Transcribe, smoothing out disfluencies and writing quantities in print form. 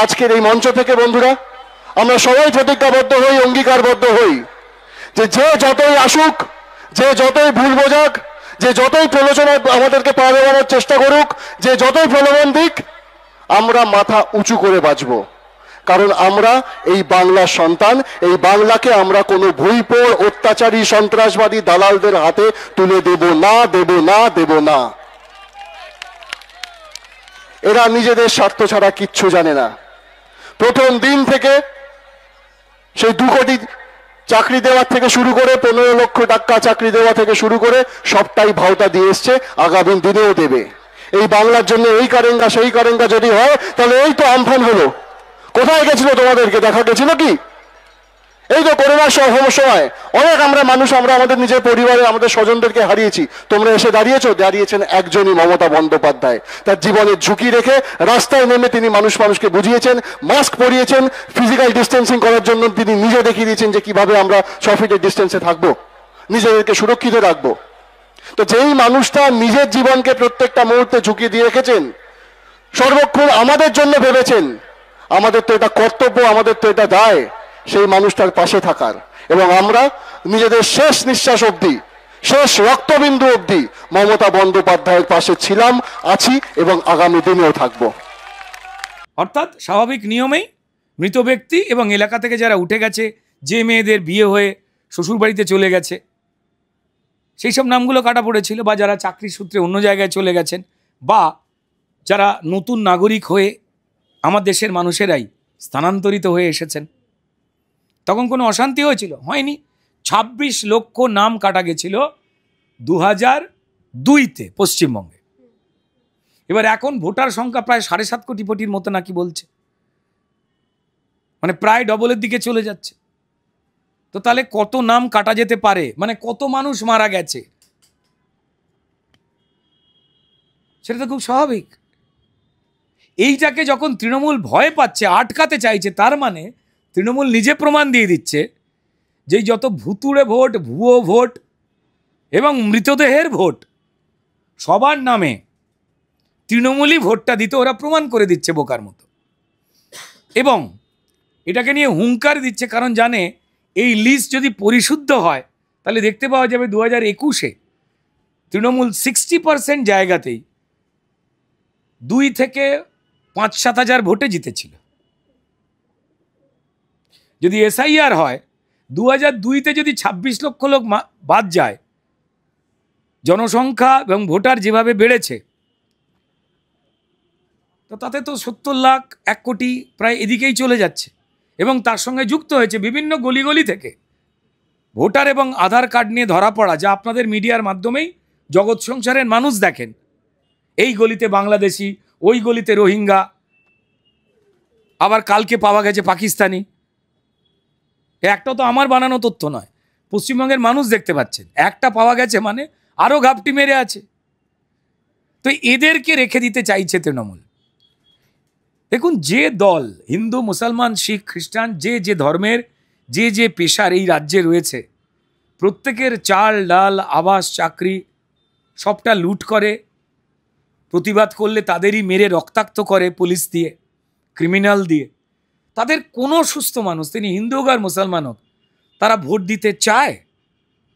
আজকের এই মঞ্চ থেকে বন্ধুরা আমরা সবাই প্রতিজ্ঞাবদ্ধ হই, অঙ্গীকারবদ্ধ হই যে যে যতই আসুক, যে যতই ভুল বোঝাক, যে যতই প্রলোচনায় আমাদেরকে পা দেওয়ানোর চেষ্টা করুক, যে যতই প্রলোভন দিক, আমরা মাথা উঁচু করে বাঁচব। কারণ আমরা এই বাংলার সন্তান। এই বাংলাকে আমরা কোনো ভুইপোড় অত্যাচারী সন্ত্রাসবাদী দালালদের হাতে তুলে দেব না, দেব না, দেব না। এরা নিজেদের স্বার্থ ছাড়া কিচ্ছু জানে না। প্রথম দিন থেকে সেই 2 কোটি চাকরি দেওয়ার থেকে শুরু করে 15 লক্ষ টাকা চাকরি দেওয়া থেকে শুরু করে সবটাই ভাওতা দিয়ে এসছে, আগামী দিনেও দেবে। এই বাংলার জন্য এই কারেঙ্গা সেই কারেঙ্গা যদি হয় তাহলে এই তো আমফান হলো। কোথায় গেছিল তোমাদেরকে দেখা গেছিল কি? এই তো করোনার সময় অনেক আমরা মানুষ, আমরা আমাদের নিজের পরিবারে আমাদের স্বজনদেরকে হারিয়েছি। তোমরা এসে দাঁড়িয়েছেন একজনই, মমতা বন্দ্যোপাধ্যায়। তার জীবনের ঝুঁকি রেখে রাস্তায় নেমে তিনি মানুষকে বুঝিয়েছেন, মাস্ক পরিয়েছেন, ফিজিক্যাল ডিস্টেন্সিং করার জন্য তিনি নিজে দেখিয়ে দিয়েছেন যে কিভাবে আমরা 6 ফিটের ডিস্টেন্সে থাকবো, নিজেদেরকে সুরক্ষিত রাখবো। তো যেই মানুষটা নিজের জীবনকে প্রত্যেকটা মুহূর্তে ঝুঁকি দিয়ে রেখেছেন, সর্বক্ষণ আমাদের জন্য ভেবেছেন, আমাদের তো এটা কর্তব্য, আমাদের তো এটা দায় সেই মানুষটার পাশে থাকার। এবং আমরা নিজেদের শেষ নিঃশ্বাস অবধি, শেষ রক্তবিন্দু অবধি মমতা বন্দ্যোপাধ্যায়ের পাশে ছিলাম, আছি এবং আগামী দিনেও থাকব। অর্থাৎ স্বাভাবিক নিয়মেই মৃত ব্যক্তি এবং এলাকা থেকে যারা উঠে গেছে, যে মেয়েদের বিয়ে হয়ে শ্বশুরবাড়িতে চলে গেছে, সেই সব নামগুলো কাটা পড়েছিল, বা যারা চাকরি সূত্রে অন্য জায়গায় চলে গেছেন, বা যারা নতুন নাগরিক হয়ে আমার দেশের মানুষেরাই স্থানান্তরিত হয়ে এসেছেন। তখন কোনো অশান্তি হয়েছিল? হয়নি। 26 লক্ষ নাম কাটা গেছিল 2002-তে পশ্চিমবঙ্গে। এবার এখন ভোটার সংখ্যা প্রায় 7.5 কোটির মতো নাকি বলছে, মানে প্রায় ডবলের দিকে চলে যাচ্ছে। তো তাহলে কত নাম কাটা যেতে পারে, মানে কত মানুষ মারা গেছে, সেটা তো খুব স্বাভাবিক। এইটাকে যখন তৃণমূল ভয় পাচ্ছে, আটকাতে চাইছে, তার মানে তৃণমূল নিজে প্রমাণ দিয়ে দিচ্ছে যে যত ভুতুড়ে ভোট, ভুয়ো ভোট এবং মৃতদেহের ভোট, সবার নামে তৃণমূলই ভোটটা দিতে ওরা প্রমাণ করে দিচ্ছে বোকার মতো। এবং এটাকে নিয়ে হুঙ্কার দিচ্ছে, কারণ জানে এই লিস্ট যদি পরিশুদ্ধ হয় তাহলে দেখতে পাওয়া যাবে 2021-এ তৃণমূল 60% জায়গাতেই 2 থেকে 5-7 হাজার ভোটে জিতেছিল। যদি এসআইআর হয়, 2002-তে যদি 26 লক্ষ লোক বাদ যায়, জনসংখ্যা এবং ভোটার যেভাবে বেড়েছে, তো তাতে তো 70 লাখ 1 কোটি প্রায় এদিকেই চলে যাচ্ছে। এবং তার সঙ্গে যুক্ত হয়েছে বিভিন্ন গলি থেকে ভোটার এবং আধার কার্ড নিয়ে ধরা পড়া, যা আপনাদের মিডিয়ার মাধ্যমেই জগৎ সংসারের মানুষ দেখেন। এই গলিতে বাংলাদেশি, ওই গলিতে রোহিঙ্গা, আবার কালকে পাওয়া গেছে পাকিস্তানি। একটা তো আমার বানানো তথ্য নয়, পশ্চিমবঙ্গের মানুষ দেখতে পাচ্ছেন। একটা পাওয়া গেছে মানে আরও ঘাপটি মেরে আছে। তো এদেরকে রেখে দিতে চাইছে তৃণমূল। দেখুন, যে দল হিন্দু, মুসলমান, শিখ, খ্রিস্টান, যে ধর্মের, যে পেশার এই রাজ্যে রয়েছে, প্রত্যেকের চাল ডাল, আবাস, চাকরি সবটা লুট করে, প্রতিবাদ করলে তাদেরই মেরে রক্তাক্ত করে পুলিশ দিয়ে, ক্রিমিনাল দিয়ে, তাদের কোনো সুস্থ মানুষ, তিনি হিন্দু হোক আর মুসলমান হোক, তারা ভোট দিতে চায়?